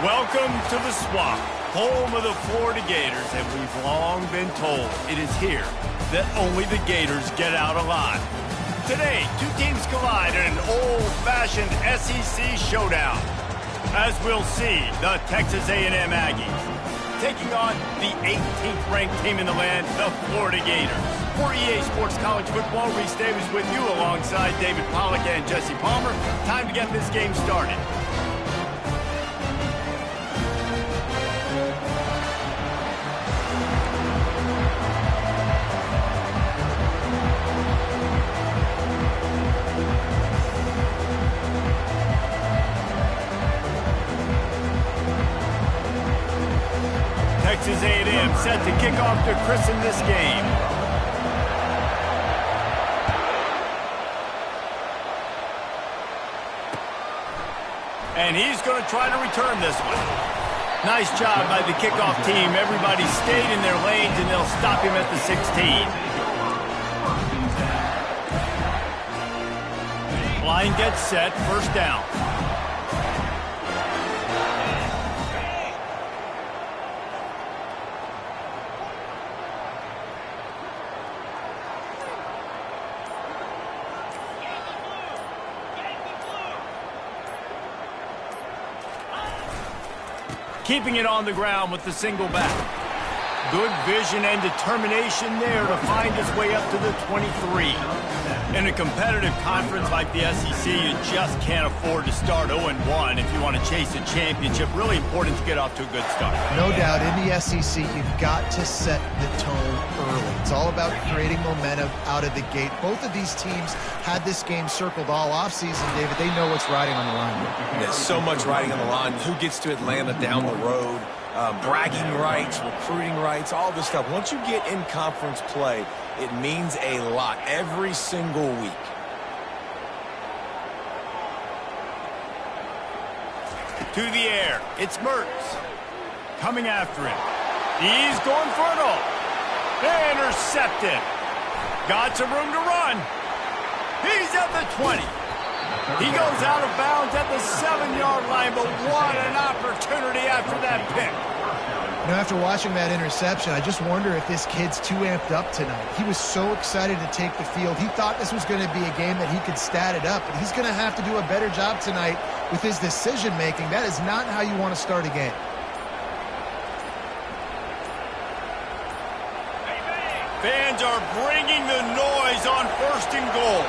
Welcome to the Swamp, home of the Florida Gators, and we've long been told it is here that only the Gators get out alive. Today, two teams collide in an old-fashioned SEC showdown. As we'll see, the Texas A&M Aggies taking on the 18th ranked team in the land, the Florida Gators. For EA Sports College Football, Reese Davis with you alongside David Pollack and Jesse Palmer. Time to get this game started. Texas A&M set to kick off to christen this game. And he's going to try to return this one. Nice job by the kickoff team. Everybody stayed in their lanes, and they'll stop him at the 16. Line gets set, first down. Keeping it on the ground with the single back. Good vision and determination there to find his way up to the 23. In a competitive conference like the SEC, you just can't afford to start 0-1 if you want to chase a championship. Really important to get off to a good start. No doubt, in the SEC, you've got to set the tone early. It's all about creating momentum out of the gate. Both of these teams had this game circled all offseason, David. They know what's riding on the line. There's so much riding on the line. Who gets to Atlanta down the road? Bragging rights, recruiting rights, all this stuff. Once you get in conference play, it means a lot every single week. To the air, it's Mertz. Coming after him. He's going for it all. Intercepted. Got some room to run. He's at the 20. He goes out of bounds at the 7-yard line, but what an opportunity after that pick. You know, after watching that interception, I just wonder if this kid's too amped up tonight. He was so excited to take the field. He thought this was going to be a game that he could stat it up, but he's going to have to do a better job tonight with his decision-making. That is not how you want to start a game. Fans are bringing the noise on 1st and goal.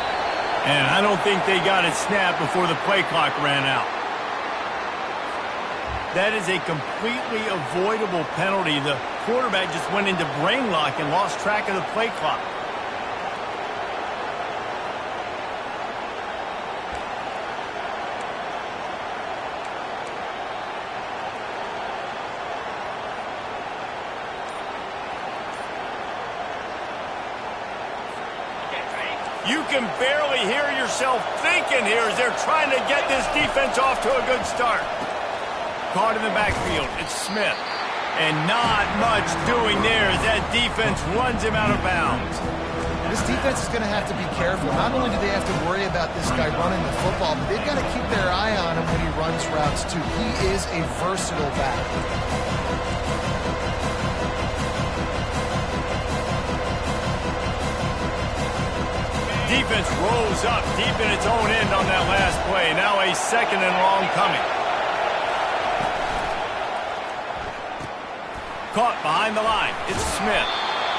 And I don't think they got it snapped before the play clock ran out. That is a completely avoidable penalty. The quarterback just went into brain lock and lost track of the play clock. You can barely hear yourself thinking here as they're trying to get this defense off to a good start. Caught in the backfield, it's Smith. And not much doing there as that defense runs him out of bounds. This defense is going to have to be careful. Not only do they have to worry about this guy running the football, but they've got to keep their eye on him when he runs routes too. He is a versatile back. Defense rolls up deep in its own end on that last play. Now a 2nd and long coming. Caught behind the line. It's Smith.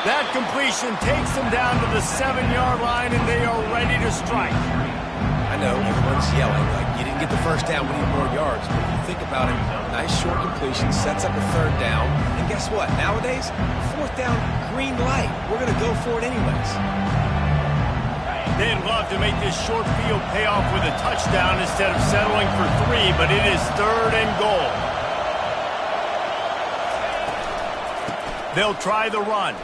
That completion takes them down to the 7-yard line, and they are ready to strike. I know everyone's yelling like you didn't get the first down, we need more yards. But if you think about it, nice short completion, sets up a 3rd down. And guess what? Nowadays, 4th down, green light. We're going to go for it anyways. They'd love to make this short field pay off with a touchdown instead of settling for 3, but it is 3rd and goal. They'll try the run.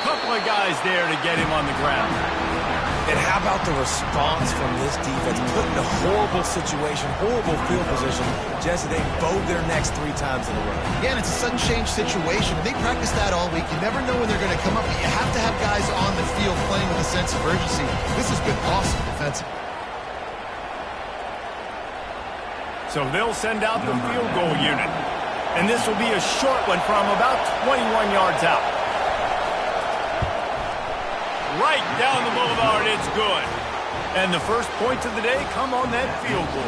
Couple of guys there to get him on the ground. And how about the response from this defense? Put in a horrible situation, horrible field position. Jesse, they bowed their necks 3 times in a row. Yeah, and it's a sudden change situation. They practice that all week. You never know when they're going to come up, but you have to have guys on the field playing with a sense of urgency. This has been awesome defensively. So they'll send out the field goal unit. And this will be a short one from about 21 yards out. Right down the boulevard, it's good. And the first points of the day come on that field goal.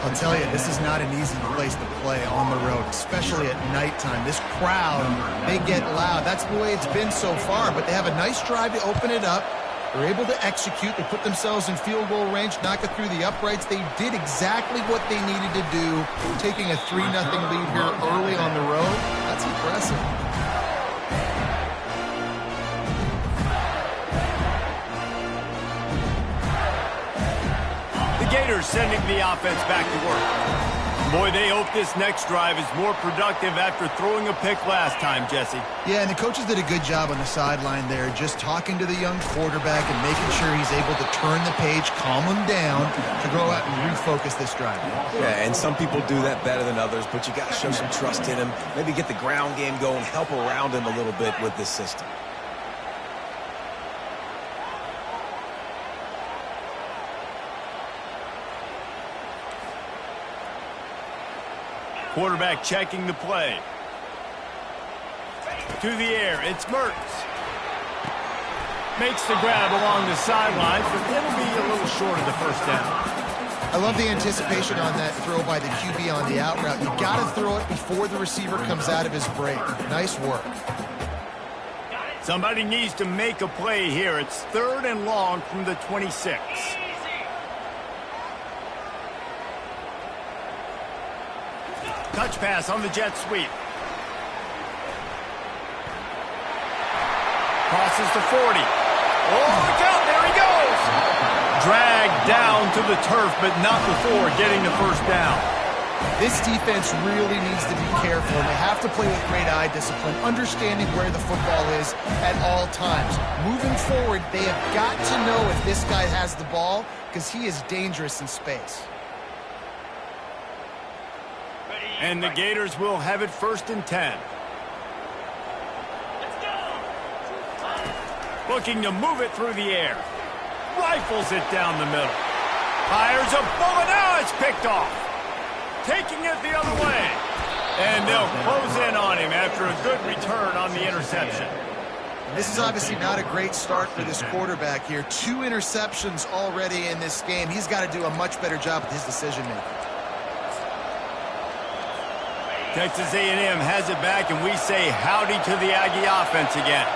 I'll tell you, this is not an easy place to play on the road, especially at nighttime. This crowd, they get loud. That's the way it's been so far, but they have a nice drive to open it up. They're able to execute. They put themselves in field goal range, knock it through the uprights. They did exactly what they needed to do, taking a 3-0 lead here early on the road. That's impressive. Gators sending the offense back to work. Boy, they hope this next drive is more productive after throwing a pick last time, Jesse. Yeah, and the coaches did a good job on the sideline there, just talking to the young quarterback and making sure he's able to turn the page, calm him down to go out and refocus this drive. Yeah, and some people do that better than others, but you got to show some trust in him, maybe get the ground game going, help around him a little bit with this system. Quarterback checking the play. To the air, it's Mertz. Makes the grab along the sidelines, but it'll be a little short of the first down. I love the anticipation on that throw by the QB on the out route. You got to throw it before the receiver comes out of his break. Nice work. Somebody needs to make a play here. It's 3rd and long from the 26. Touch pass on the jet sweep. Crosses the 40. Oh, look out, there he goes! Dragged down to the turf, but not before getting the first down. This defense really needs to be careful, and they have to play with great eye discipline, understanding where the football is at all times. Moving forward, they have got to know if this guy has the ball, because he is dangerous in space. And the Gators will have it 1st and 10. Looking to move it through the air. Rifles it down the middle. Fires a bullet. Now it's picked off. Taking it the other way. And they'll close in on him after a good return on the interception. This is obviously not a great start for this quarterback here. 2 interceptions already in this game. He's got to do a much better job with his decision-making. Texas A&M has it back, and we say howdy to the Aggie offense again.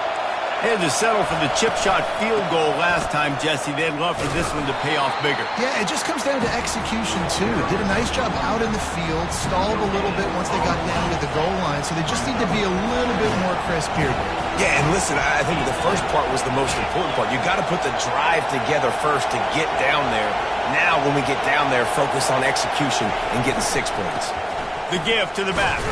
They had to settle for the chip shot field goal last time, Jesse. They'd love for this one to pay off bigger. Yeah, it just comes down to execution, too. Did a nice job out in the field, stalled a little bit once they got down to the goal line, so they just need to be a little bit more crisp here. Yeah, and listen, I think the first part was the most important part. You got to put the drive together first to get down there. Now, when we get down there, focus on execution and getting 6 points. The give to the back.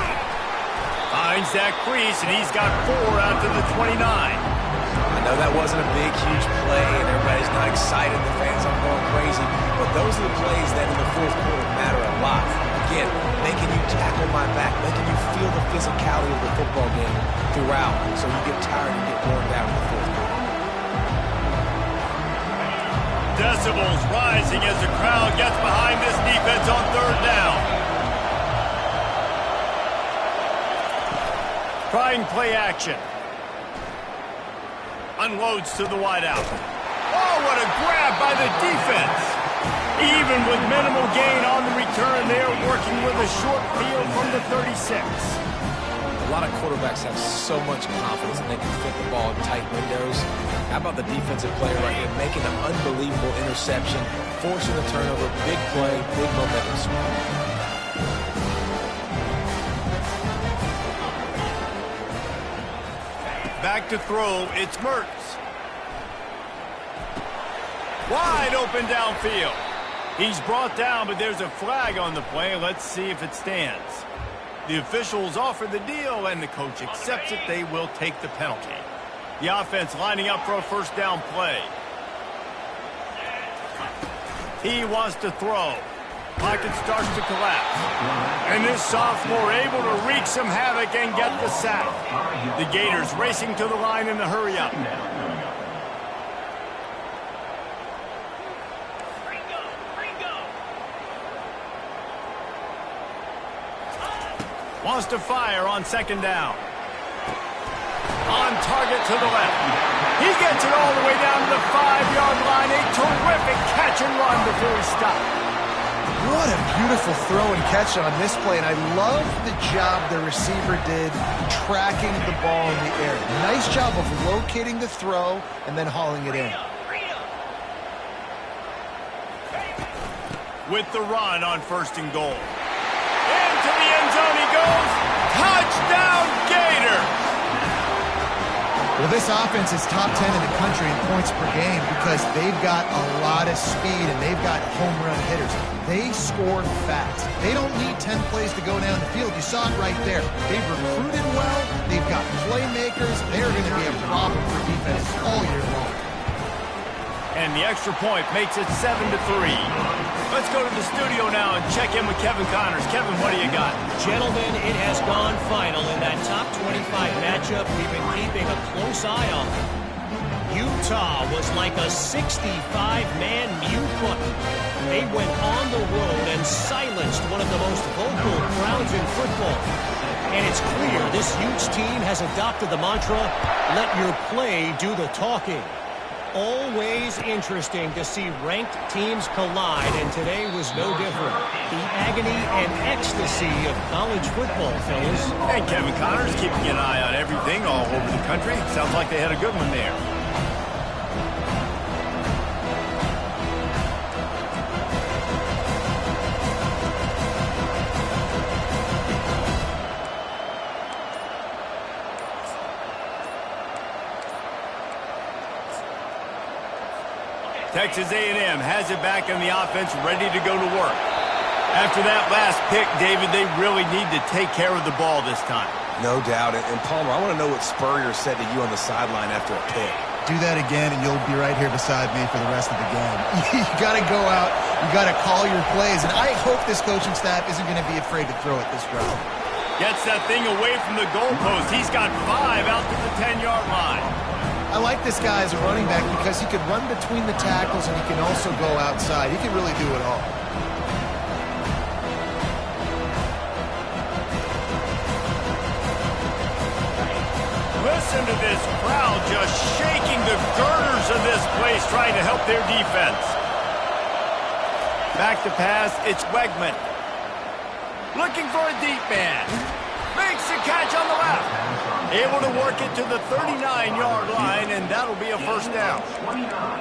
Finds that crease, and he's got 4 out to the 29. I know that wasn't a big, huge play, and everybody's not excited. The fans aren't going crazy. But those are the plays that in the 4th quarter matter a lot. Again, making you tackle my back, making you feel the physicality of the football game throughout, so you get tired and get worn down in the 4th quarter. Decibels rising as the crowd gets behind this defense on 3rd down. Trying play action. Unloads to the wideout. Oh, what a grab by the defense. Even with minimal gain on the return, they are working with a short field from the 36. A lot of quarterbacks have so much confidence that they can fit the ball in tight windows. How about the defensive player right here making an unbelievable interception, forcing a turnover, big play, big momentum swing. Back to throw, it's Mertz. Wide open downfield. He's brought down, but there's a flag on the play. Let's see if it stands. The officials offer the deal, and the coach accepts it. They will take the penalty. The offense lining up for a 1st down play. He wants to throw. Pocket starts to collapse. And this sophomore able to wreak some havoc and get the sack. The Gators racing to the line in the hurry-up. Wants to fire on second down. On target to the left. He gets it all the way down to the 5-yard line. A terrific catch and run before he stopped. What a beautiful throw and catch on this play, and I love the job the receiver did tracking the ball in the air. Nice job of locating the throw and then hauling it in. With the run on 1st and goal. Into the end zone he goes. Touchdown, Gators! Well, this offense is top 10 in the country in points per game because they've got a lot of speed and they've got home run hitters. They score fast. They don't need 10 plays to go down the field. You saw it right there. They've recruited well. They've got playmakers. They're going to be a problem for defense all year long. And the extra point makes it 7-3. Let's go to the studio now and check in with Kevin Connors. Kevin, what do you got? Gentlemen, it has gone final in that top 25 matchup. We've been keeping a close eye on. Utah was like a 65-man mute button. They went on the road and silenced one of the most vocal crowds in football. And it's clear this huge team has adopted the mantra, let your play do the talking. Always interesting to see ranked teams collide, and today was no different. The agony and ecstasy of college football, fellas. And Kevin Connors keeping an eye on everything all over the country. Sounds like they had a good one there. Texas A&M has it back on the offense, ready to go to work. After that last pick, David, they really need to take care of the ball this time. No doubt. And Palmer, I want to know what Spurrier said to you on the sideline after a pick. Do that again, and you'll be right here beside me for the rest of the game. You got to go out. You got to call your plays. And I hope this coaching staff isn't going to be afraid to throw it this route. Gets that thing away from the goalpost. He's got 5 out to the 10-yard line. I like this guy as a running back because he could run between the tackles and he can also go outside. He can really do it all. Listen to this crowd just shaking the girders of this place trying to help their defense. Back to pass, it's Wegman. Looking for a deep man. Makes the catch on the left. Able to work it to the 39-yard line, and that'll be a first down.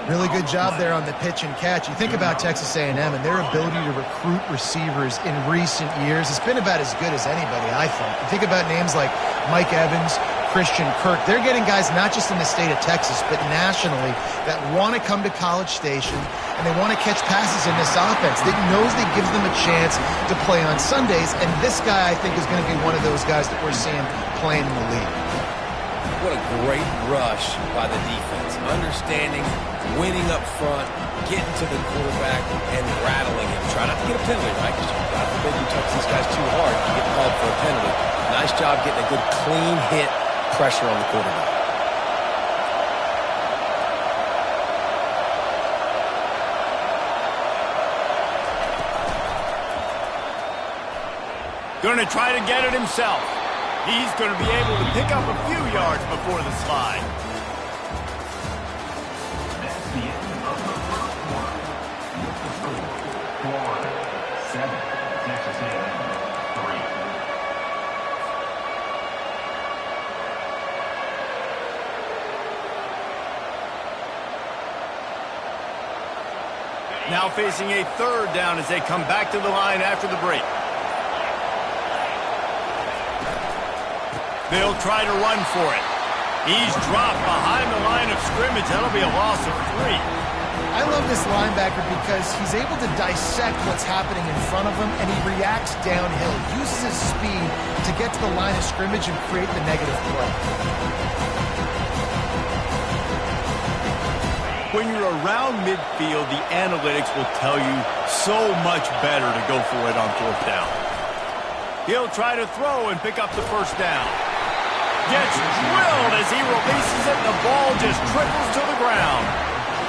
Really good job there on the pitch and catch. You think about Texas A&M and their ability to recruit receivers in recent years. It's been about as good as anybody, I think. You think about names like Mike Evans, Christian Kirk. They're getting guys not just in the state of Texas, but nationally that want to come to College Station and they want to catch passes in this offense. They knows that gives them a chance to play on Sundays, and this guy, I think, is going to be one of those guys that we're seeing playing in the league. What a great rush by the defense. Understanding, winning up front, getting to the quarterback, and rattling him. Try not to get a penalty, right? Because God forbid you touch these guys too hard, you get called for a penalty. Nice job getting a good clean hit, pressure on the quarterback. Going to try to get it himself. He's going to be able to pick up a few yards before the slide. That's the end of the first quarter. Score 7, Texas A&M 3. Now facing a 3rd down as they come back to the line after the break. They'll try to run for it. He's dropped behind the line of scrimmage. That'll be a loss of 3. I love this linebacker because he's able to dissect what's happening in front of him, and he reacts downhill, uses his speed to get to the line of scrimmage and create the negative play. When you're around midfield, the analytics will tell you so much better to go for it on 4th down. He'll try to throw and pick up the 1st down. Gets drilled as he releases it, and the ball just triples to the ground.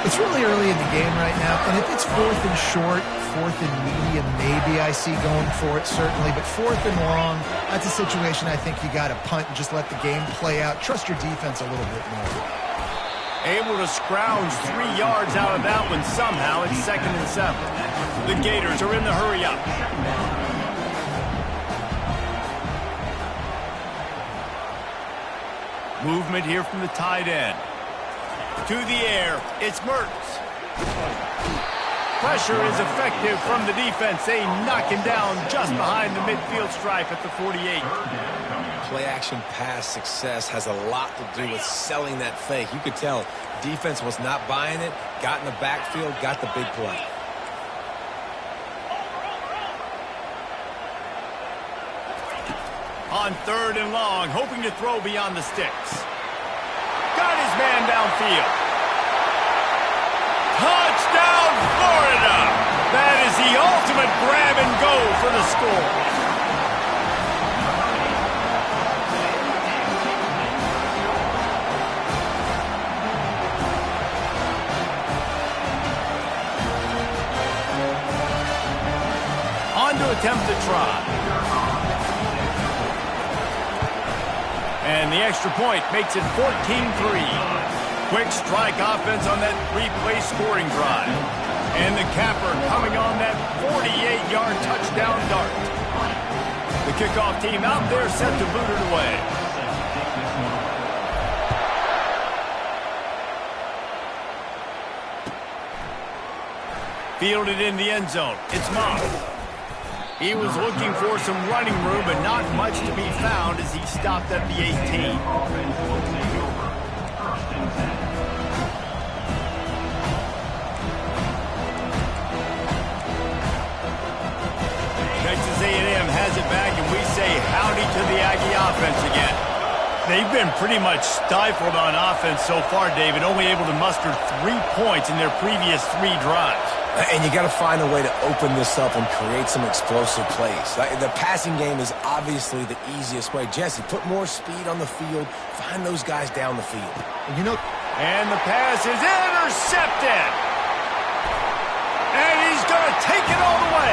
It's really early in the game right now, and if it's 4th and short, 4th and medium, maybe I see going for it, certainly. But 4th and long, that's a situation I think you got to punt and just let the game play out. Trust your defense a little bit more. Able to scrounge 3 yards out of that one somehow. It's 2nd and 7. The Gators are in the hurry-up. Movement here from the tight end. To the air, it's Mertz. Pressure is effective from the defense. They knock him down just behind the midfield stripe at the 48. Play-action pass success has a lot to do with selling that fake. You could tell defense was not buying it, got in the backfield, got the big play. On 3rd and long, hoping to throw beyond the sticks. Got his man downfield. Touchdown, Florida! That is the ultimate grab and go for the score. On to attempt the try. And the extra point makes it 14-3. Quick strike offense on that 3-play scoring drive. And the capper coming on that 48-yard touchdown dart. The kickoff team out there set to boot it away. Fielded in the end zone. It's Mock. He was looking for some running room, but not much to be found as he stopped at the 18. Texas A&M has it back, and we say howdy to the Aggie offense again. They've been pretty much stifled on offense so far, David, only able to muster 3 points in their previous 3 drives. And you got to find a way to open this up and create some explosive plays. The passing game is obviously the easiest way. Jesse, put more speed on the field. Find those guys down the field. And the pass is intercepted. And he's going to take it all the way.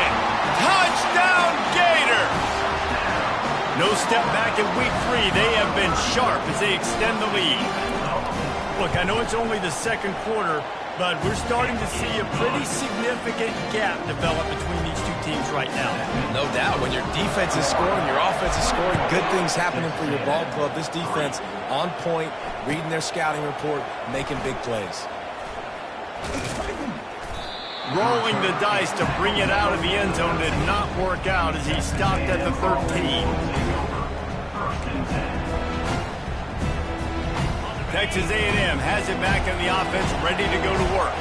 Touchdown, Gator. No step back in week 3. They have been sharp as they extend the lead. Look, I know it's only the 2nd quarter, but we're starting to see a pretty significant gap develop between these two teams right now. No doubt. When your defense is scoring, your offense is scoring, good things happening for your ball club. This defense on point, reading their scouting report, making big plays. Rolling the dice to bring it out of the end zone did not work out as he stopped at the 13. Texas A&M has it back on the offense, ready to go to work.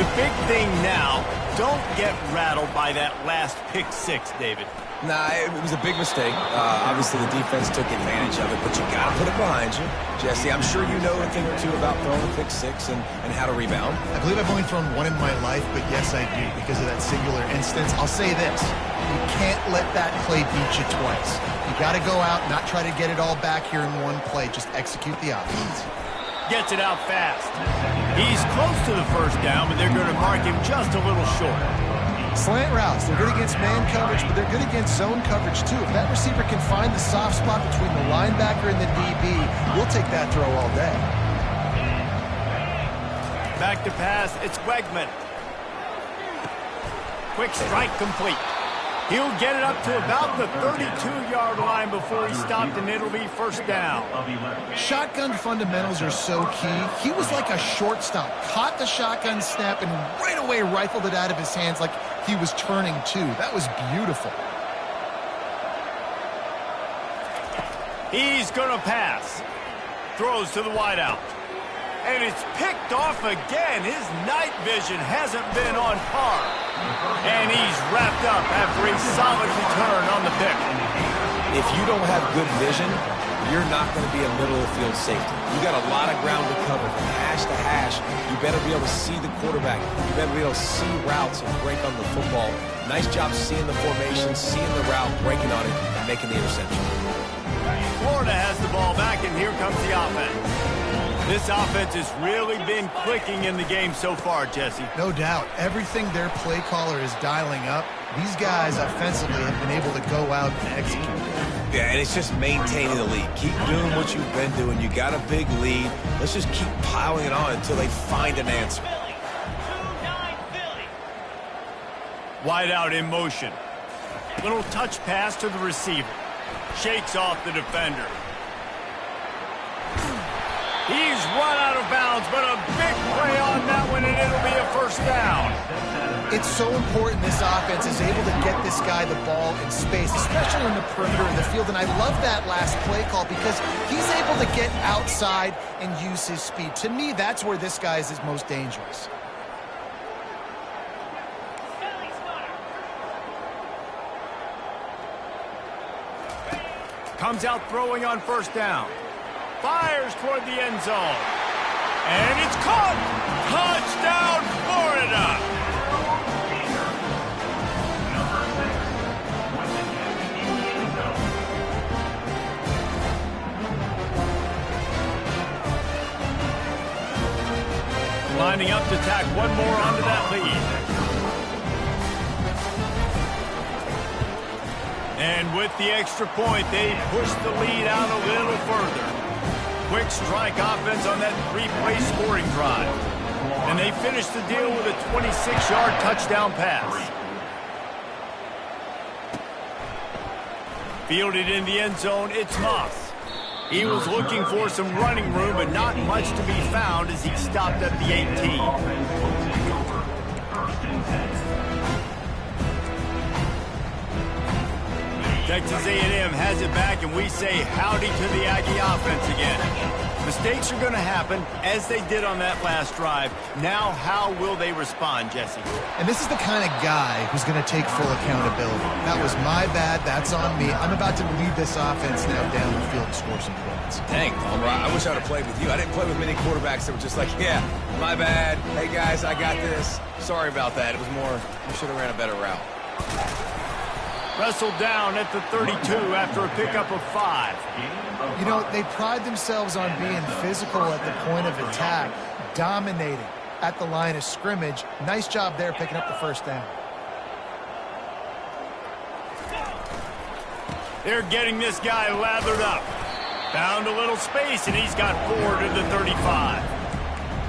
The big thing now, don't get rattled by that last pick 6, David. Nah, it was a big mistake. Obviously, the defense took advantage of it, but you got to put it behind you. Jesse, I'm sure you know a thing or two about throwing a pick 6 and how to rebound. I believe I've only thrown 1 in my life, but yes, I do because of that singular instance. I'll say this. You can't let that play beat you twice. You got to go out, not try to get it all back here in one play. Just execute the offense. Gets it out fast. He's close to the first down, but they're going to mark him just a little short. Slant routes, they're good against man coverage, but they're good against zone coverage too. If that receiver can find the soft spot between the linebacker and the DB, we'll take that throw all day. Back to pass, it's Wegman. Quick strike complete. He'll get it up to about the 32-yard line before he stopped, and it'll be first down. Shotgun fundamentals are so key. He was like a shortstop. Caught the shotgun snap and right away rifled it out of his hands like he was turning too. That was beautiful. He's going to pass. Throws to the wideout. And it's picked off again. His night vision hasn't been on par. And he's wrapped up after a solid return on the pick. If you don't have good vision, you're not going to be a middle-of-the-field safety. You got a lot of ground to cover from hash to hash. You better be able to see the quarterback. You better be able to see routes and break on the football. Nice job seeing the formation, seeing the route, breaking on it, and making the interception. Florida has the ball back, and here comes the offense. This offense has really been clicking in the game so far, Jesse. No doubt. Everything their play caller is dialing up, these guys offensively have been able to go out and execute. Yeah, and it's just maintaining the lead. Keep doing what you've been doing. You got a big lead. Let's just keep piling it on until they find an answer. Wide out in motion. Little touch pass to the receiver. Shakes off the defender. He's run out of bounds, but a big play on that one, and it'll be a first down. It's so important this offense is able to get this guy the ball in space, especially in the perimeter of the field. And I love that last play call because he's able to get outside and use his speed. To me, that's where this guy is his most dangerous. Comes out throwing on first down. Fires toward the end zone. And it's caught! Touchdown, Florida! Lining up to tack one more onto that lead. And with the extra point, they push the lead out a little further. Quick strike offense on that three-play scoring drive. And they finish the deal with a 26-yard touchdown pass. Fielded in the end zone, it's Moss. He was looking for some running room, but not much to be found as he stopped at the 18. Texas A&M has it back, and we say howdy to the Aggie offense again. Mistakes are going to happen, as they did on that last drive. Now, how will they respond, Jesse? And this is the kind of guy who's going to take full accountability. That was my bad. That's on me. I'm about to lead this offense now down the field and score some points. Dang, Palmer, I wish I would have played with you. I didn't play with many quarterbacks that were just like, yeah, my bad. Hey, guys, I got this. Sorry about that. It was more, you should have ran a better route. Wrestled down at the 32 after a pickup of 5. You know, they pride themselves on being physical at the point of attack, dominating at the line of scrimmage. Nice job there picking up the first down. They're getting this guy lathered up. Found a little space, and he's got 4 to the 35.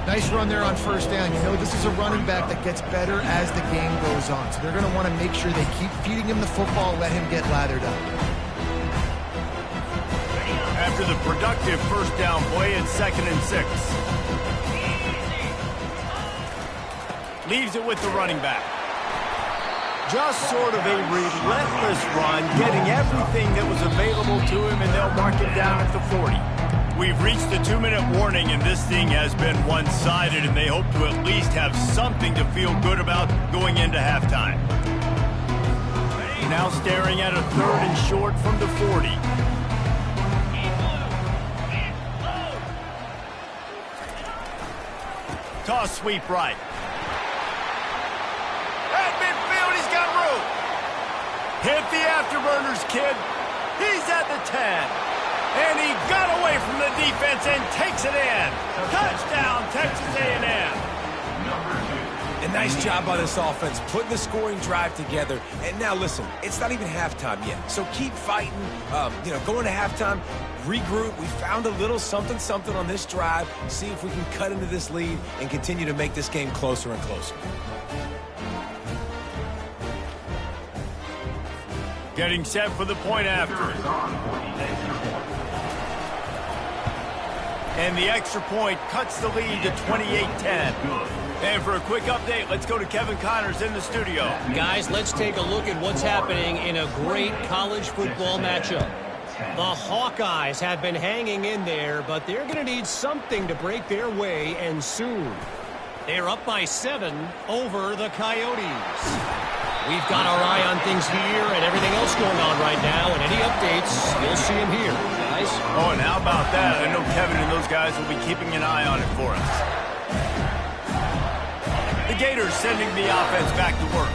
Nice run there on first down. You know, this is a running back that gets better as the game goes on. So they're going to want to make sure they keep feeding him the football, let him get lathered up. After the productive first down play, it's 2nd and 6. Leaves it with the running back. Just sort of a relentless run, getting everything that was available to him, and they'll mark him down at the 40. We've reached the 2-minute warning, and this thing has been one-sided, and they hope to at least have something to feel good about going into halftime. Now staring at a 3rd and short from the 40. Toss sweep right. At midfield, he's got room. Hit the afterburners, kid. He's at the 10. And he got away from the defense and takes it in. Touchdown, Texas A&M. A nice job by this offense, putting the scoring drive together. And now, listen, it's not even halftime yet. So keep fighting, going to halftime, regroup. We found a little something on this drive. See if we can cut into this lead and continue to make this game closer and closer. Getting set for the point after. And the extra point cuts the lead to 28-10. And for a quick update, let's go to Kevin Connors in the studio. Guys, let's take a look at what's happening in a great college football matchup. The Hawkeyes have been hanging in there, but they're going to need something to break their way, and soon. They're up by 7 over the Coyotes. We've got our eye on things here and everything else going on right now, and any updates, you'll see them here, guys. Oh, and how about that? I know Kevin and those guys will be keeping an eye on it for us. The Gators sending the offense back to work.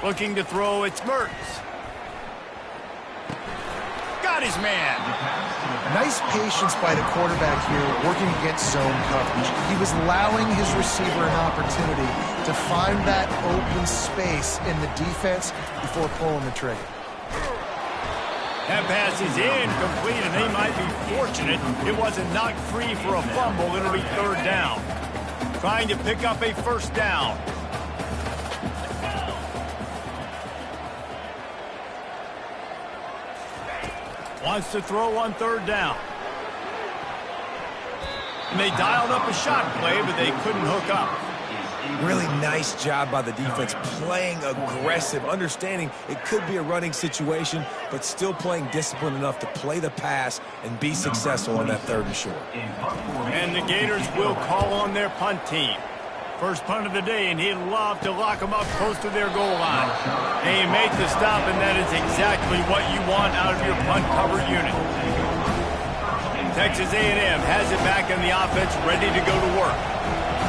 Looking to throw, it's Mertz. Got his man. Nice patience by the quarterback here, working against zone coverage. He was allowing his receiver an opportunity to find that open space in the defense before pulling the trigger. That pass is incomplete, and they might be fortunate it wasn't knocked free for a fumble. It'll be third down. Trying to pick up a first down. Wants to throw on third down. And they dialed up a shot play, but they couldn't hook up. Really nice job by the defense, playing aggressive, understanding it could be a running situation, but still playing disciplined enough to play the pass and be successful on that third and short. And the Gators will call on their punt team. First punt of the day, and he'd love to lock them up close to their goal line. And you make the stop, and that is exactly what you want out of your punt cover unit. Texas A&M has it back in the offense, ready to go to work.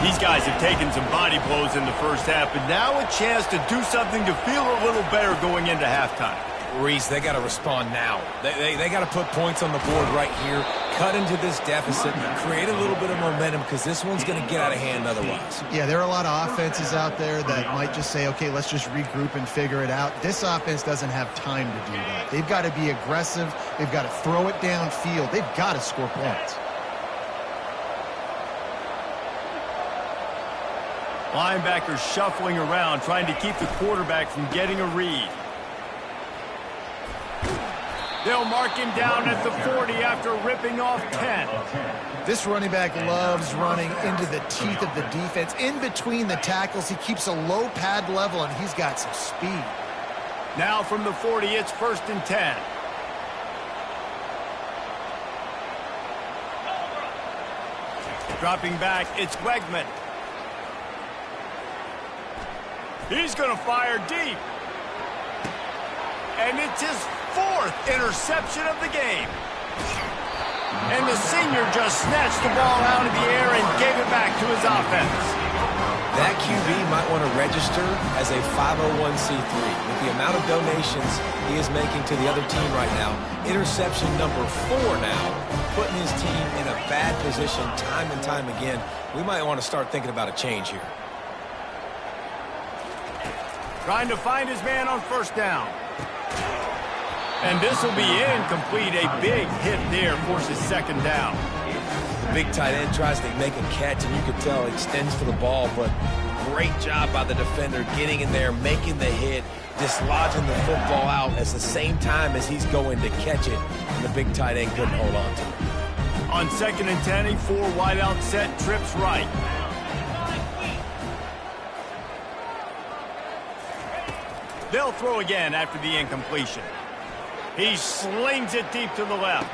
These guys have taken some body blows in the first half, but now a chance to do something to feel a little better going into halftime. Reese, they got to respond now. They got to put points on the board right here, cut into this deficit, create a little bit of momentum, because this one's going to get out of hand otherwise. Yeah, there are a lot of offenses out there that might just say, okay, let's just regroup and figure it out. This offense doesn't have time to do that. They've got to be aggressive. They've got to throw it downfield. They've got to score points. Linebackers shuffling around, trying to keep the quarterback from getting a read. They'll mark him down at the 40 after ripping off 10. This running back loves running into the teeth of the defense. In between the tackles, he keeps a low pad level, and he's got some speed. Now from the 40, it's 1st and 10. Dropping back, it's Wegman. He's going to fire deep. And it's his 4th interception of the game. And the senior just snatched the ball out of the air and gave it back to his offense. That QB might want to register as a 501c3. With the amount of donations he is making to the other team right now, interception number 4 now, putting his team in a bad position time and time again. We might want to start thinking about a change here. Trying to find his man on first down. And this will be incomplete. A big hit there forces second down. The big tight end tries to make a catch, and you can tell he extends for the ball, but great job by the defender getting in there, making the hit, dislodging the football out at the same time as he's going to catch it, and the big tight end couldn't hold on to it. On 2nd and 10, a 4 wide out set, trips right. They'll throw again after the incompletion. He slings it deep to the left.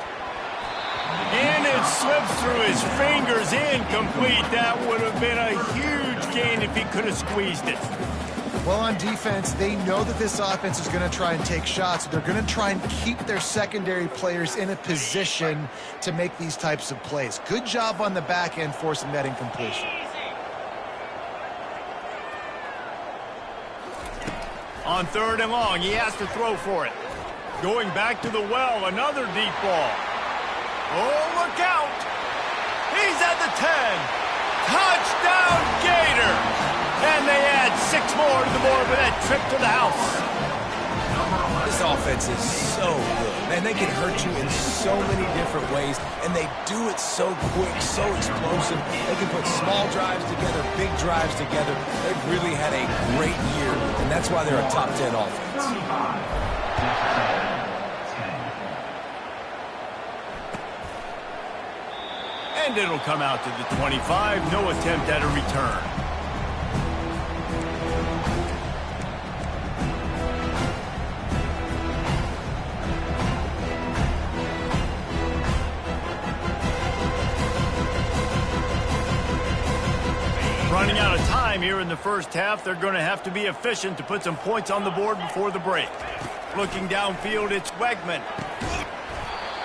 And it slips through his fingers, incomplete. That would have been a huge gain if he could have squeezed it. Well, on defense, they know that this offense is going to try and take shots. They're going to try and keep their secondary players in a position to make these types of plays. Good job on the back end forcing that incompletion. On 3rd and long, he has to throw for it. Going back to the well, another deep ball. Oh, look out! He's at the 10. Touchdown, Gator! And they add 6 more to the board with that trip to the house. This offense is so good. Man, they can hurt you in so many different ways, and they do it so quick, so explosive. They can put small drives together, big drives together. They've really had a great year, and that's why they're a top 10 offense. And it'll come out to the 25. No attempt at a return. Running out of time here in the first half. They're going to have to be efficient to put some points on the board before the break. Looking downfield, it's Wegman.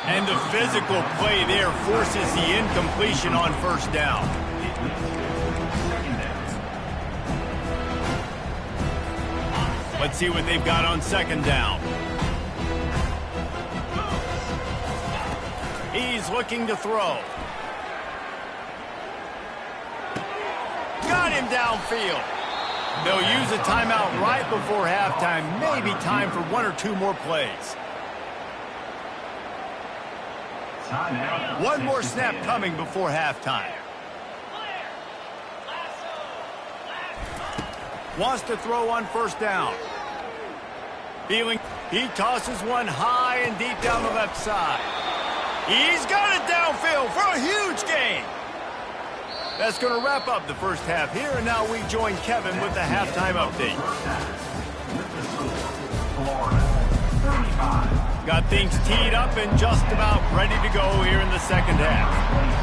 And the physical play there forces the incompletion on first down. Let's see what they've got on second down. He's looking to throw. Got him downfield. They'll use a timeout right before halftime. Maybe time for one or two more plays. One more snap coming before halftime. Wants to throw on first down. He tosses one high and deep down the left side. He's got it downfield for a huge gain. That's going to wrap up the first half here, and now we join Kevin with the halftime update. Got things teed up and just about ready to go here in the second half.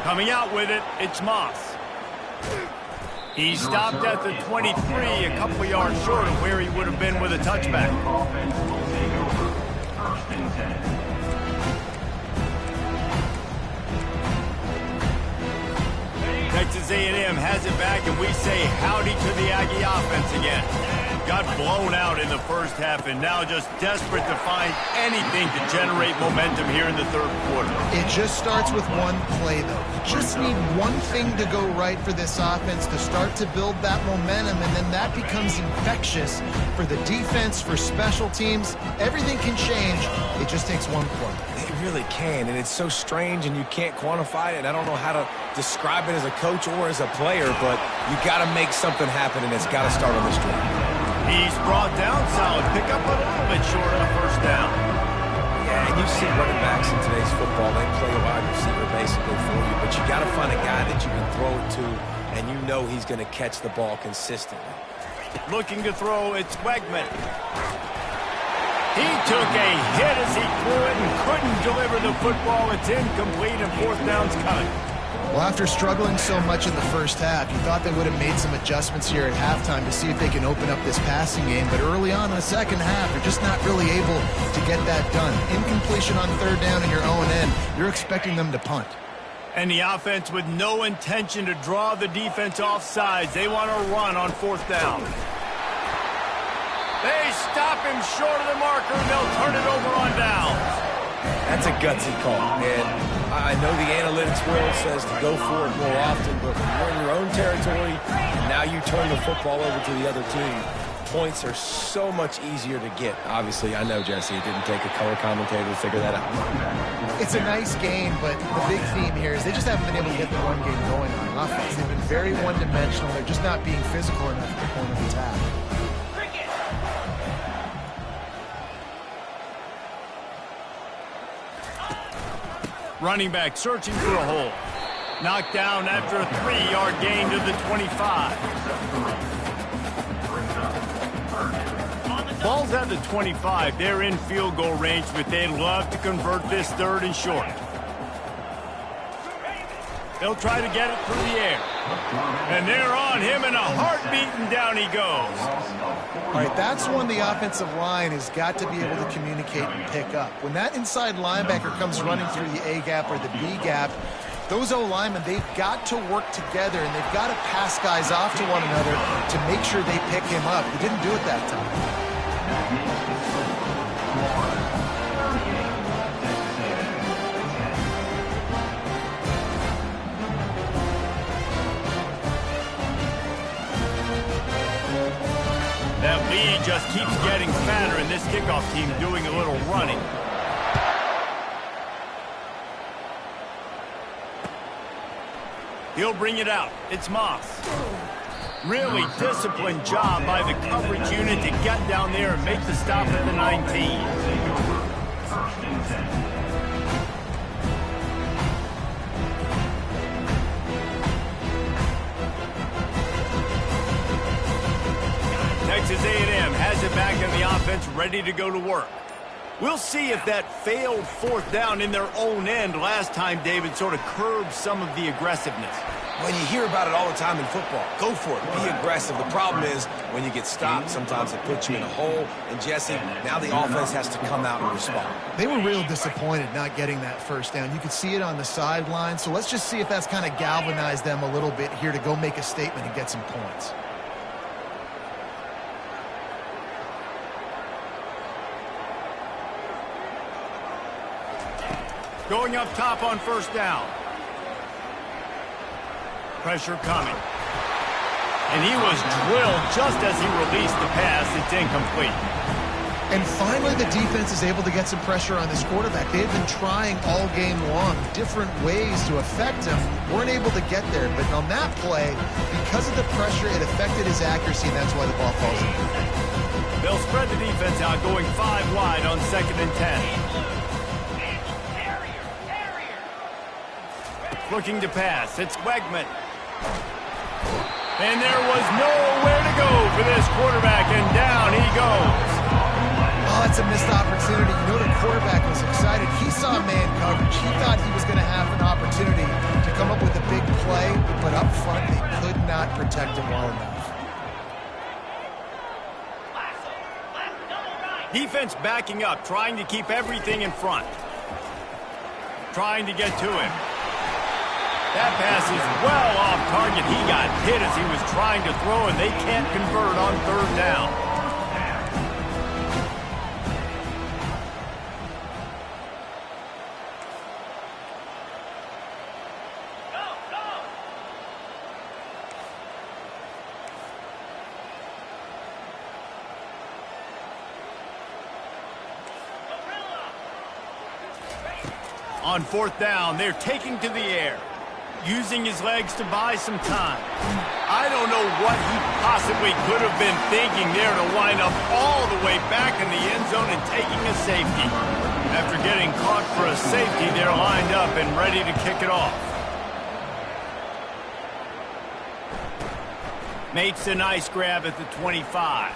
Coming out with it, it's Moss. He stopped at the 23, a couple yards short of where he would have been with a touchback. Texas A&M has it back, and we say howdy to the Aggie offense again. Got blown out in the first half and now just desperate to find anything to generate momentum here in the third quarter. It just starts with one play, though. You just need one thing to go right for this offense to start to build that momentum, and then that becomes infectious for the defense, for special teams. Everything can change. It just takes one play. It really can, and it's so strange, and you can't quantify it, and I don't know how to describe it as a coach or as a player, but you got to make something happen, and it's got to start on this drive. He's brought down solid. Pick up a little bit short of the first down. Yeah, and you see running backs in today's football, they play a wide receiver basically for you, but you got to find a guy that you can throw it to, and you know he's going to catch the ball consistently. Looking to throw, it's Wegman. He took a hit as he threw it and couldn't deliver the football. It's incomplete, and fourth down's coming. Well, after struggling so much in the first half, you thought they would have made some adjustments here at halftime to see if they can open up this passing game. But early on in the second half, they're just not really able to get that done. Incompletion on third down in your own end, you're expecting them to punt. And the offense with no intention to draw the defense off sides. They want to run on fourth down. They stop him short of the marker, and they'll turn it over on downs. That's a gutsy call, and I know the analytics world says to go for it more often, but when you're in your own territory, and now you turn the football over to the other team, points are so much easier to get. Obviously, I know, Jesse, it didn't take a color commentator to figure that out. It's a nice game, but the big theme here is they just haven't been able to get the run game going on offense. They've been very one-dimensional. They're just not being physical enough at the point of attack. Running back searching for a hole. Knocked down after a 3-yard gain to the 25. Ball's at the 25. They're in field goal range, but they'd love to convert this third and short. They'll try to get it through the air. And they're on him in a heartbeat, and down he goes. All right, that's when the offensive line has got to be able to communicate and pick up. When that inside linebacker comes running through the A gap or the B gap, those O-linemen, they've got to work together, and they've got to pass guys off to one another to make sure they pick him up. They didn't do it that time. That lead just keeps getting fatter, and this kickoff team doing a little running. He'll bring it out. It's Moss. Really disciplined job by the coverage unit to get down there and make the stop at the 19. Texas A&M has it back in the offense, ready to go to work. We'll see if that failed fourth down in their own end last time, David, sort of curbed some of the aggressiveness. Well, you hear about it all the time in football. Go for it. Be aggressive. The problem is when you get stopped, sometimes it puts you in a hole. And, Jesse, now the offense has to come out and respond. They were real disappointed not getting that first down. You could see it on the sideline. So let's just see if that's kind of galvanized them a little bit here to go make a statement and get some points. Going up top on first down. Pressure coming. And he was drilled just as he released the pass. It's incomplete. And finally, the defense is able to get some pressure on this quarterback. They've been trying all game long, different ways to affect him. Weren't able to get there. But on that play, because of the pressure, it affected his accuracy, and that's why the ball falls in. They'll spread the defense out, going 5 wide on 2nd and 10. Looking to pass. It's Wegman. And there was nowhere to go for this quarterback, and down he goes. Oh, that's a missed opportunity. You know, the quarterback was excited. He saw man coverage. He thought he was going to have an opportunity to come up with a big play, but up front they could not protect him well enough. Defense backing up, trying to keep everything in front. Trying to get to him. That pass is well off target. He got hit as he was trying to throw, and they can't convert on 3rd down. On 4th down, they're taking to the air, using his legs to buy some time. I don't know what he possibly could have been thinking there to wind up all the way back in the end zone and taking a safety. After getting caught for a safety, they're lined up and ready to kick it off. Makes a nice grab at the 25.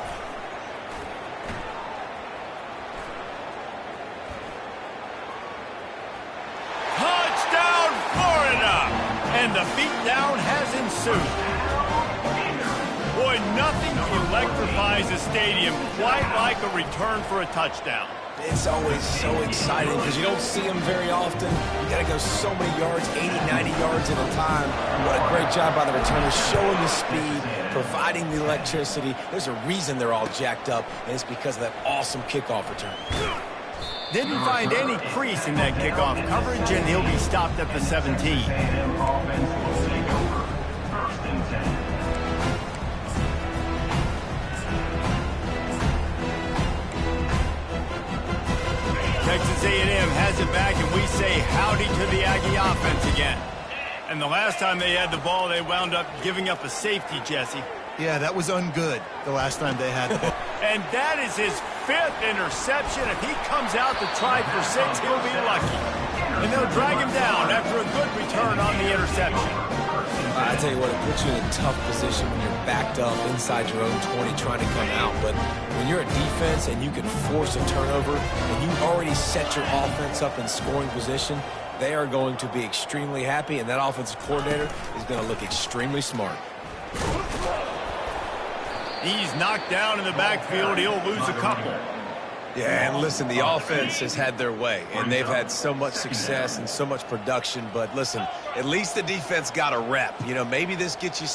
Touchdown, Florida! And the beatdown has ensued. Boy, nothing electrifies a stadium quite like a return for a touchdown. It's always so exciting because you don't see them very often. You got to go so many yards, 80, 90 yards at a time. What a great job by the returners, showing the speed, providing the electricity. There's a reason they're all jacked up, and it's because of that awesome kickoff return. Didn't find any crease in that kickoff coverage, and he'll be stopped at the 17. Texas A&M has it back, and we say howdy to the Aggie offense again. And the last time they had the ball, they wound up giving up a safety, Jesse. Yeah, that was ungood the last time they had the ball. And that is his 5th interception. If he comes out to try for 6, he'll be lucky. And they'll drag him down after a good return on the interception. I tell you what, it puts you in a tough position when you're backed up inside your own 20 trying to come out. But when you're a defense and you can force a turnover and you already set your offense up in scoring position, they are going to be extremely happy, and that offensive coordinator is going to look extremely smart. He's knocked down in the backfield. He'll lose a couple. Yeah, and listen, the offense has had their way, and they've had so much success and so much production. But listen, at least the defense got a rep. You know, maybe this gets you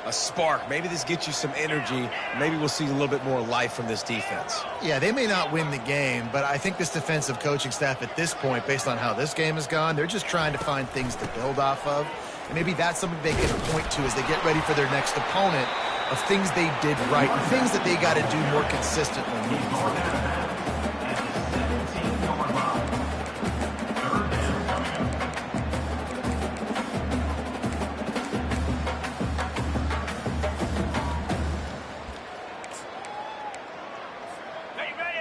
a spark. Maybe this gets you some energy. Maybe we'll see a little bit more life from this defense. Yeah, they may not win the game, but I think this defensive coaching staff at this point, based on how this game has gone, they're just trying to find things to build off of. And maybe that's something they can point to as they get ready for their next opponent, of things they did right and things that they got to do more consistently moving forward.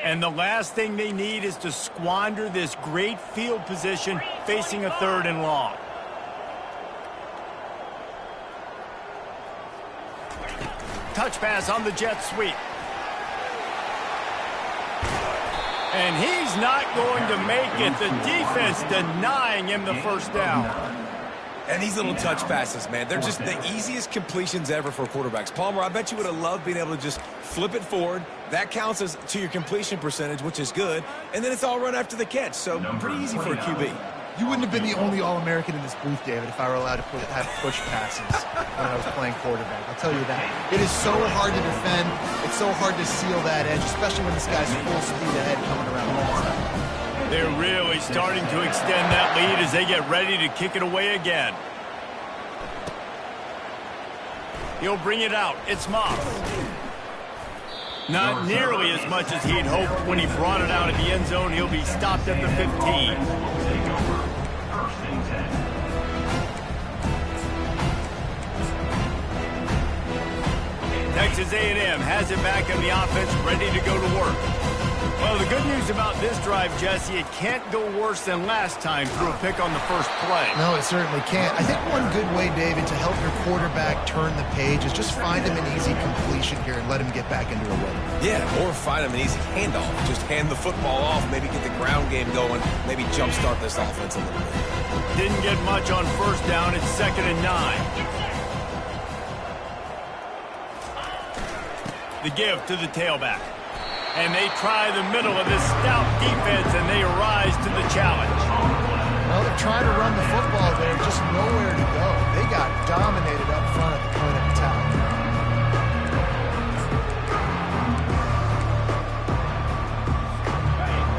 And the last thing they need is to squander this great field position facing a 3rd and long. Touch pass on the jet sweep. And he's not going to make it. The defense denying him the 1st down. And these little touch passes, man, they're just the easiest completions ever for quarterbacks. Palmer, I bet you would have loved being able to just flip it forward. That counts as to your completion percentage, which is good. And then it's all run after the catch, so pretty easy for a QB. You wouldn't have been the only All-American in this booth, David, if I were allowed to have push passes when I was playing quarterback. I'll tell you that. It is so hard to defend. It's so hard to seal that edge, especially when this guy's full speed ahead coming around the outside. They're really starting to extend that lead as they get ready to kick it away again. He'll bring it out. It's Moss. Not nearly as much as he'd hoped when he brought it out of the end zone. He'll be stopped at the 15. Texas A&M has it back in the offense, ready to go to work. Well, the good news about this drive, Jesse, it can't go worse than last time through a pick on the first play. No, it certainly can't. I think one good way, David, to help your quarterback turn the page is just find him an easy completion here and let him get back into a rhythm. Yeah, or find him an easy handoff. Just hand the football off, maybe get the ground game going, maybe jumpstart this offense a little bit. Didn't get much on first down. It's 2nd and 9. The give to the tailback. And they try the middle of this stout defense, and they rise to the challenge. Well, they're trying to run the football there, just nowhere to go. They got dominated up front at the point of attack.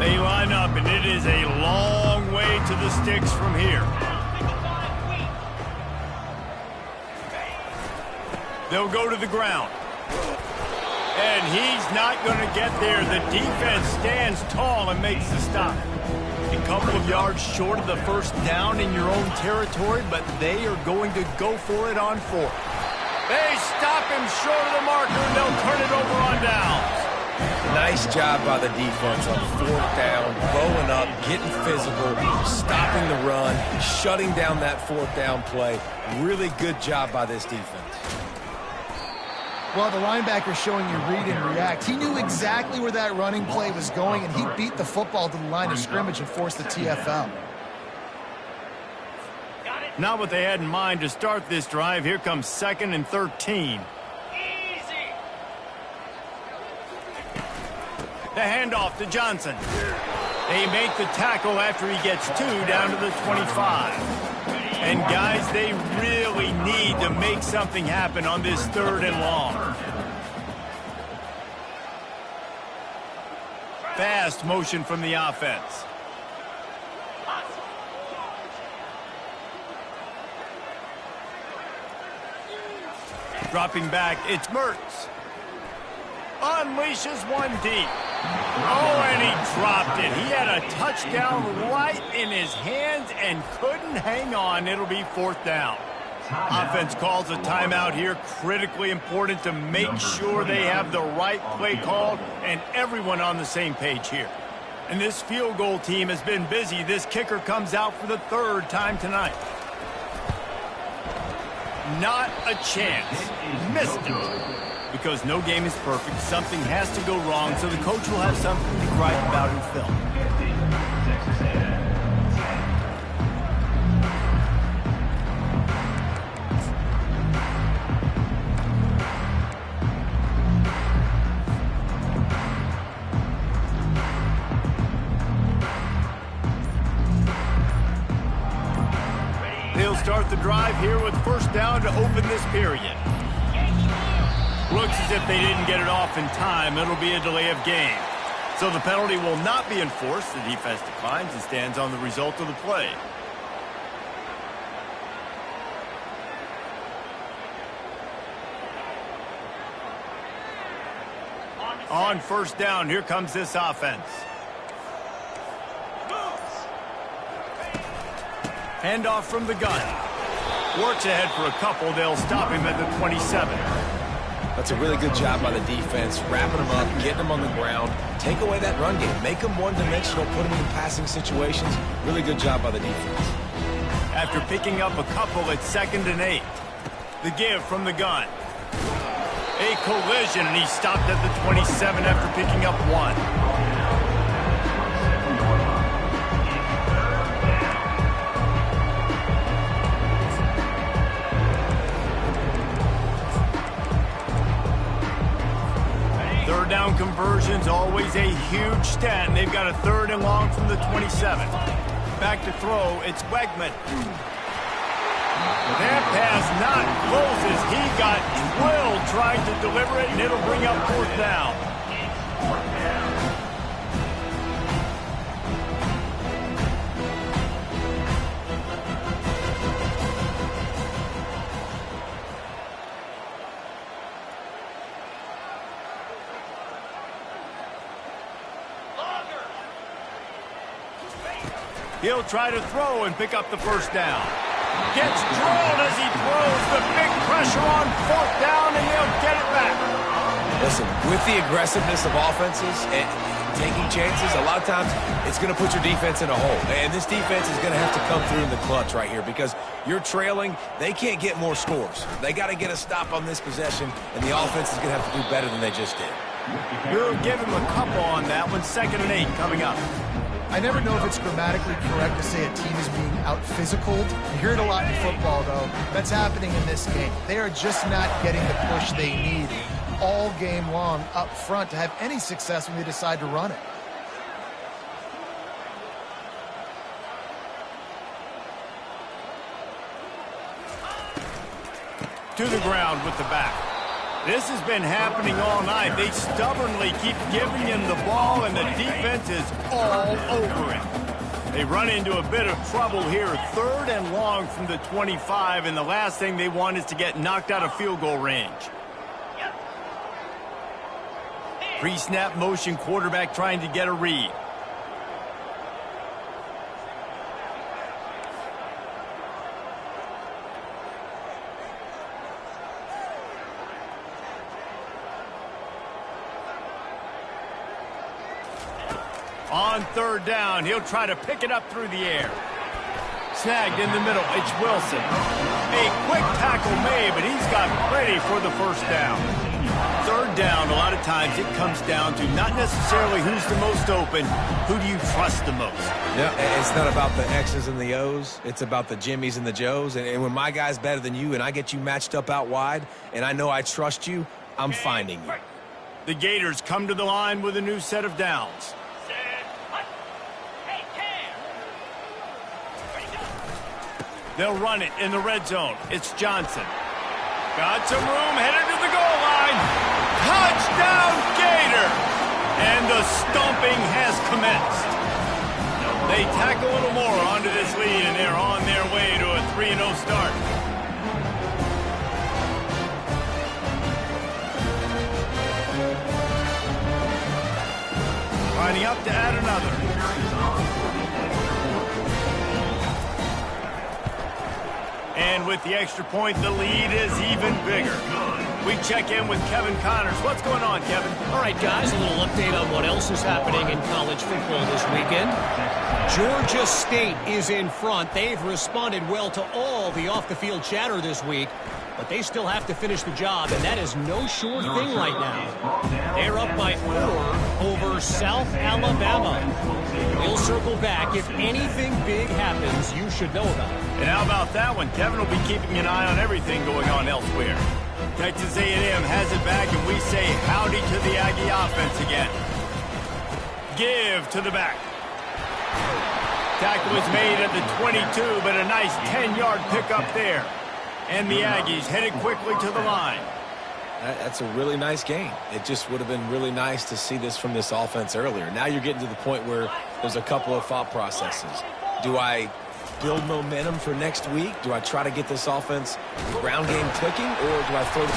They line up, and it is a long way to the sticks from here. They'll go to the ground. And he's not going to get there. The defense stands tall and makes the stop. A couple of yards short of the first down in your own territory, but they are going to go for it on 4th. They stop him short of the marker, and they'll turn it over on downs. Nice job by the defense on 4th down, bowing up, getting physical, stopping the run, shutting down that 4th down play. Really good job by this defense. Well, the linebacker showing you read and react. He knew exactly where that running play was going, and he beat the football to the line of scrimmage and forced the TFL. Not what they had in mind to start this drive. Here comes 2nd and 13. The handoff to Johnson. They make the tackle after he gets 2 down to the 25. And, guys, they really need to make something happen on this 3rd and long. Fast motion from the offense. Dropping back, it's Mertz. Unleashes one deep. Oh, and he dropped it. He had a touchdown right in his hands and couldn't hang on. It'll be 4th down. Offense calls a timeout here. Critically important to make sure they have the right play called and everyone on the same page here. And this field goal team has been busy. This kicker comes out for the 3rd time tonight. Not a chance. Missed it. Because no game is perfect, something has to go wrong, so the coach will have something to gripe about in film. They'll start the drive here with 1st down to open this period. Looks as if they didn't get it off in time. It'll be a delay of game. So the penalty will not be enforced. The defense declines and stands on the result of the play. On 1st down, here comes this offense. Handoff from the gun. Works ahead for a couple. They'll stop him at the 27. That's a really good job by the defense, wrapping them up, getting them on the ground, take away that run game, make them one-dimensional, put them in passing situations. Really good job by the defense. After picking up a couple, it's 2nd and 8. The give from the gun. A collision, and he stopped at the 27 after picking up 1. huge stat, and they've got a 3rd and long from the 27. Back to throw, it's Wegman. That pass not closes. He got drilled trying to deliver it, and it'll bring up 4th down. He'll try to throw and pick up the 1st down. Gets drilled as he throws the big pressure on 4th down, and he'll get it back. Listen, with the aggressiveness of offenses and taking chances, a lot of times it's going to put your defense in a hole. And this defense is going to have to come through in the clutch right here because you're trailing. They can't get more scores. They got to get a stop on this possession, and the offense is going to have to do better than they just did. We'll give him a couple on that one. 2nd and 8 coming up. I never know if it's grammatically correct to say a team is being out-physicaled. You hear it a lot in football, though. That's happening in this game. They are just not getting the push they need all game long up front to have any success when they decide to run it. To the ground with the back. This has been happening all night. They stubbornly keep giving him the ball, and the defense is all over it. They run into a bit of trouble here. 3rd and long from the 25, and the last thing they want is to get knocked out of field goal range. Pre-snap motion, quarterback trying to get a read. On 3rd down, he'll try to pick it up through the air. Snagged in the middle, it's Wilson. A quick tackle made, but he's got plenty for the 1st down. 3rd down, a lot of times it comes down to not necessarily who's the most open, who do you trust the most? Yeah, it's not about the X's and the O's. It's about the Jimmies and the Joes. And when my guy's better than you and I get you matched up out wide and I know I trust you, I'm finding you. The Gators come to the line with a new set of downs. They'll run it in the red zone. It's Johnson. Got some room, headed to the goal line. Touchdown, Gator! And the stomping has commenced. They tack a little more onto this lead, and they're on their way to a 3-0 start. Lining up to add another. And with the extra point, the lead is even bigger. We check in with Kevin Connors. What's going on, Kevin? All right, guys, a little update on what else is happening in college football this weekend. Georgia State is in front. They've responded well to all the off-the-field chatter this week, but they still have to finish the job, and that is no sure thing right now. They're up by 4 over South Alabama. We'll circle back. If anything big happens, you should know about it. And how about that one? Kevin will be keeping an eye on everything going on elsewhere. Texas A&M has it back, and we say howdy to the Aggie offense again. Give to the back. Tackle was made at the 22, but a nice 10-yard pickup there. And the Aggies headed quickly to the line. That's a really nice game. It just would have been really nice to see this from this offense earlier. Now you're getting to the point where there's a couple of thought processes. Do I build momentum for next week? Do I try to get this offense ground game clicking, or do I throw the...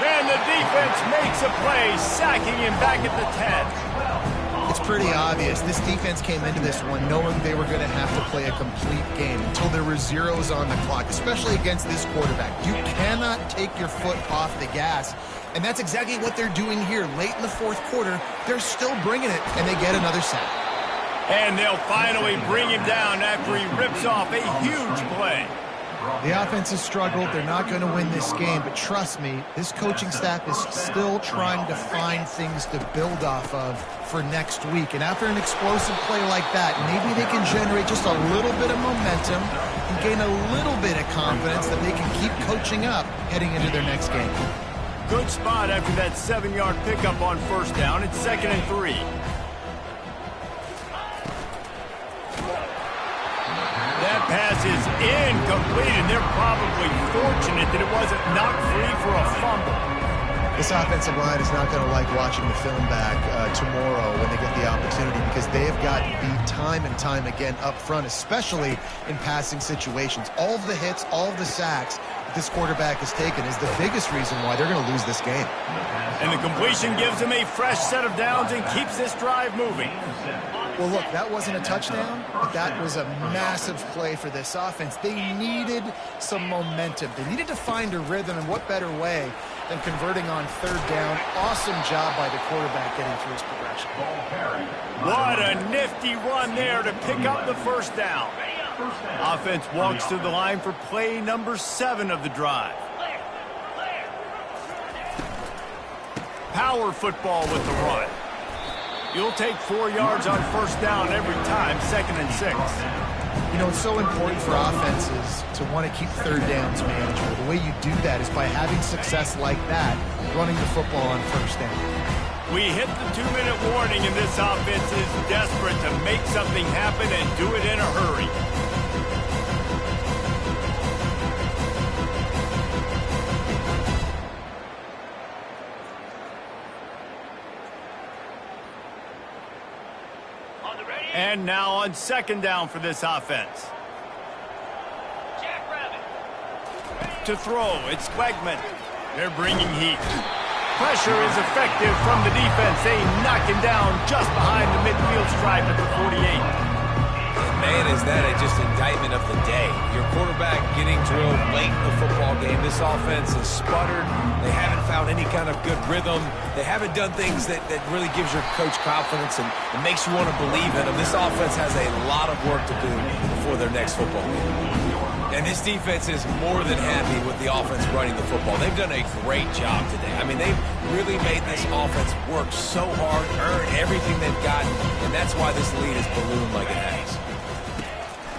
And the defense makes a play, sacking him back at the 10. It's pretty obvious. This defense came into this one knowing they were going to have to play a complete game until there were zeros on the clock, especially against this quarterback. You cannot take your foot off the gas, and that's exactly what they're doing here. Late in the 4th quarter, they're still bringing it, and they get another sack. And they'll finally bring him down after he rips off a huge play. The offense has struggled. They're not going to win this game, but trust me, this coaching staff is still trying to find things to build off of for next week. And after an explosive play like that, maybe they can generate just a little bit of momentum and gain a little bit of confidence that they can keep coaching up heading into their next game. Good spot after that 7-yard pickup on 1st down. It's 2nd and 3. incomplete, and they're probably fortunate that it wasn't knocked free for a fumble. This offensive line is not going to like watching the film back tomorrow when they get the opportunity, because they have gotten beat time and time again up front, especially in passing situations. All of the hits, all of the sacks that this quarterback has taken is the biggest reason why they're going to lose this game. And the completion gives them a fresh set of downs and keeps this drive moving. Well, look, that wasn't a touchdown, but that was a massive play for this offense. They needed some momentum. They needed to find a rhythm, and what better way than converting on third down. Awesome job by the quarterback getting through his progression. What a nifty run there to pick up the first down. Offense walks to the line for play number 7 of the drive. Power football with the run. You'll take 4 yards on first down every time, 2nd and 6. You know, it's so important for offenses to want to keep third downs manageable. The way you do that is by having success like that, running the football on first down. We hit the 2-minute warning, and this offense is desperate to make something happen and do it in a hurry. And now on 2nd down for this offense. To throw, it's Wegman. They're bringing heat. Pressure is effective from the defense. They knock him down just behind the midfield stripe at the 48. Man, is that just indictment of the day. Your quarterback getting drilled late in the football game. This offense has sputtered. They haven't found any kind of good rhythm. They haven't done things that really gives your coach confidence and makes you want to believe in them. This offense has a lot of work to do before their next football game. And this defense is more than happy with the offense running the football. They've done a great job today. I mean, they've really made this offense work so hard, earn everything they've gotten, and that's why this lead is ballooned like it has.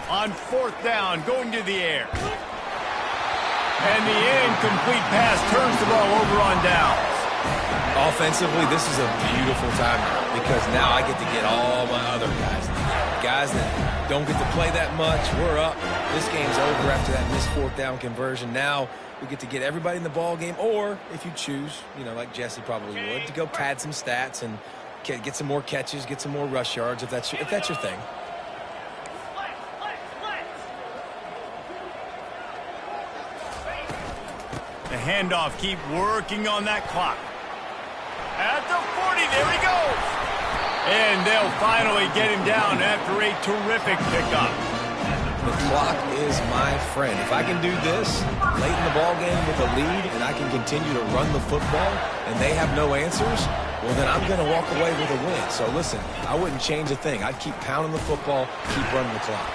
On 4th down, going to the air. And the incomplete pass turns the ball over on downs. Offensively, this is a beautiful time because now I get to get all my other guys. Guys that don't get to play that much, we're up. This game's over after that missed 4th down conversion. Now we get to get everybody in the ball game, or if you choose, you know, like Jesse probably would, to go pad some stats and get some more catches, get some more rush yards if that's your thing. The handoff, keep working on that clock. At the 40, there he goes. And they'll finally get him down after a terrific pickup. The clock is my friend. If I can do this late in the ball game with a lead and I can continue to run the football and they have no answers, well, then I'm going to walk away with a win. So listen, I wouldn't change a thing. I'd keep pounding the football, keep running the clock.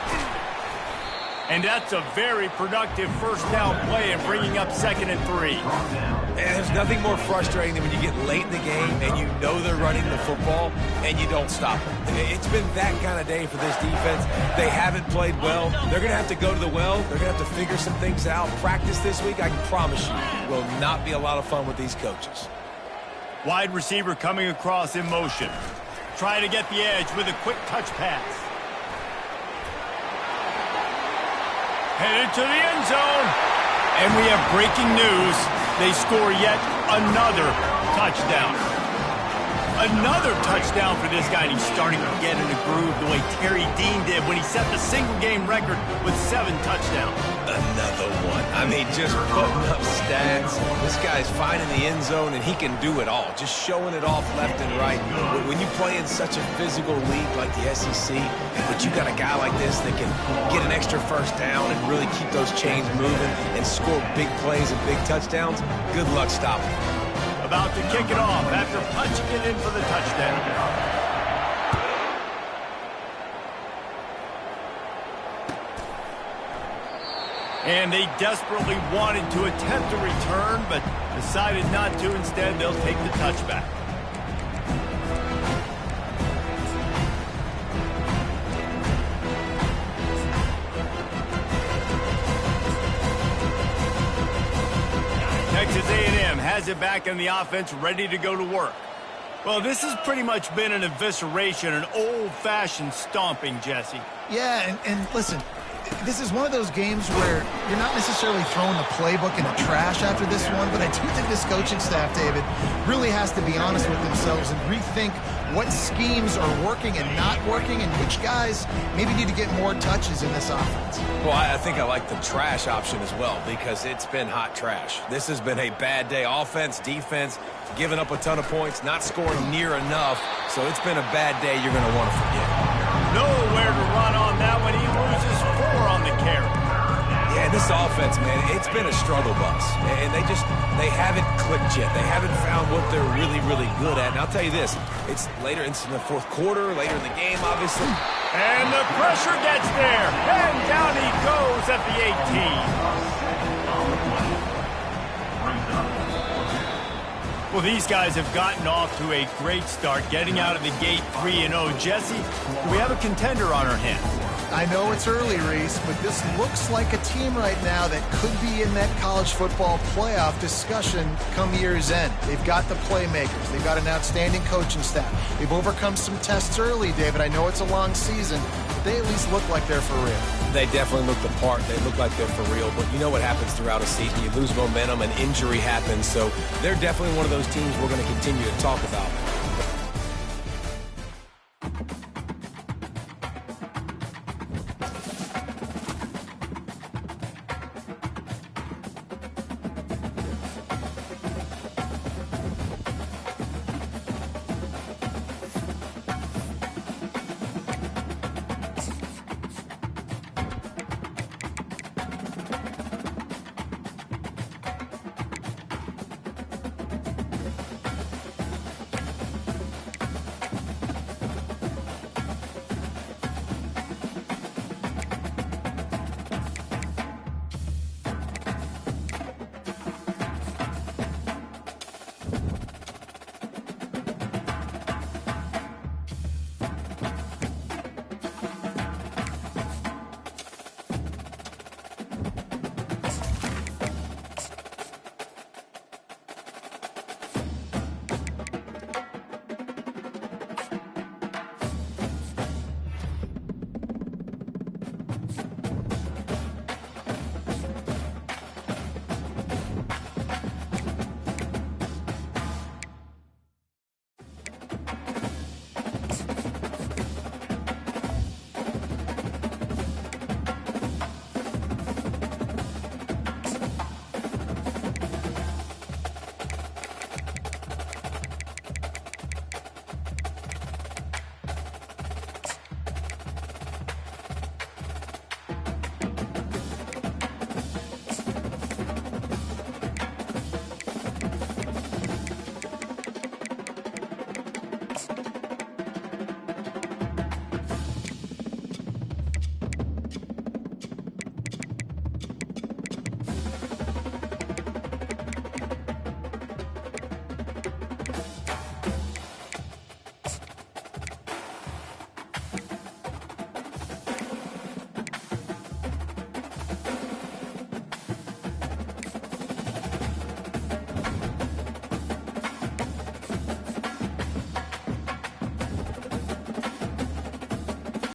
And that's a very productive first down play and bringing up 2nd and 3. And there's nothing more frustrating than when you get late in the game and you know they're running the football and you don't stop them. It's been that kind of day for this defense. They haven't played well. They're going to have to go to the well. They're going to have to figure some things out. Practice this week, I can promise you, will not be a lot of fun with these coaches. Wide receiver coming across in motion. Trying to get the edge with a quick touch pass. Headed to the end zone. And we have breaking news. They score yet another touchdown. Another touchdown for this guy, and he's starting to get in a groove the way Terry Dean did when he set the single-game record with 7 touchdowns. Another one. I mean, just putting up stats. This guy's finding the end zone, and he can do it all. Just showing it off left and right. When you play in such a physical league like the SEC, but you got a guy like this that can get an extra first down and really keep those chains moving and score big plays and big touchdowns, good luck stopping him. About to kick it off after punching it in for the touchdown. And they desperately wanted to attempt a return, but decided not to. Instead, they'll take the touchback. Texas A&M has it back in the offense, ready to go to work. Well, this has pretty much been an evisceration, an old-fashioned stomping, Jesse. Yeah, and listen, this is one of those games where you're not necessarily throwing the playbook in the trash after this one, but I do think this coaching staff, David, really has to be honest with themselves and rethink what schemes are working and not working and which guys maybe need to get more touches in this offense. Well, I think I like the trash option as well because it's been hot trash. This has been a bad day. Offense, defense, giving up a ton of points, not scoring near enough. So it's been a bad day you're going to want to forget. Nowhere to run on that one. He loses 4 on the carry. Yeah, this offense, man, it's been a struggle bus. And they haven't clicked yet. They haven't found what they're really, really good at. And I'll tell you this, it's later into the fourth quarter, later in the game, obviously. And the pressure gets there. And down he goes at the 18. Well, these guys have gotten off to a great start, getting out of the gate 3-0. Jesse, do we have a contender on our hands? I know it's early, Reese, but this looks like a team right now that could be in that college football playoff discussion come year's end. They've got the playmakers. They've got an outstanding coaching staff. They've overcome some tests early, David. I know it's a long season, but they at least look like they're for real. They definitely look the part. They look like they're for real. But you know what happens throughout a season. You lose momentum, and injury happens. So they're definitely one of those teams we're going to continue to talk about.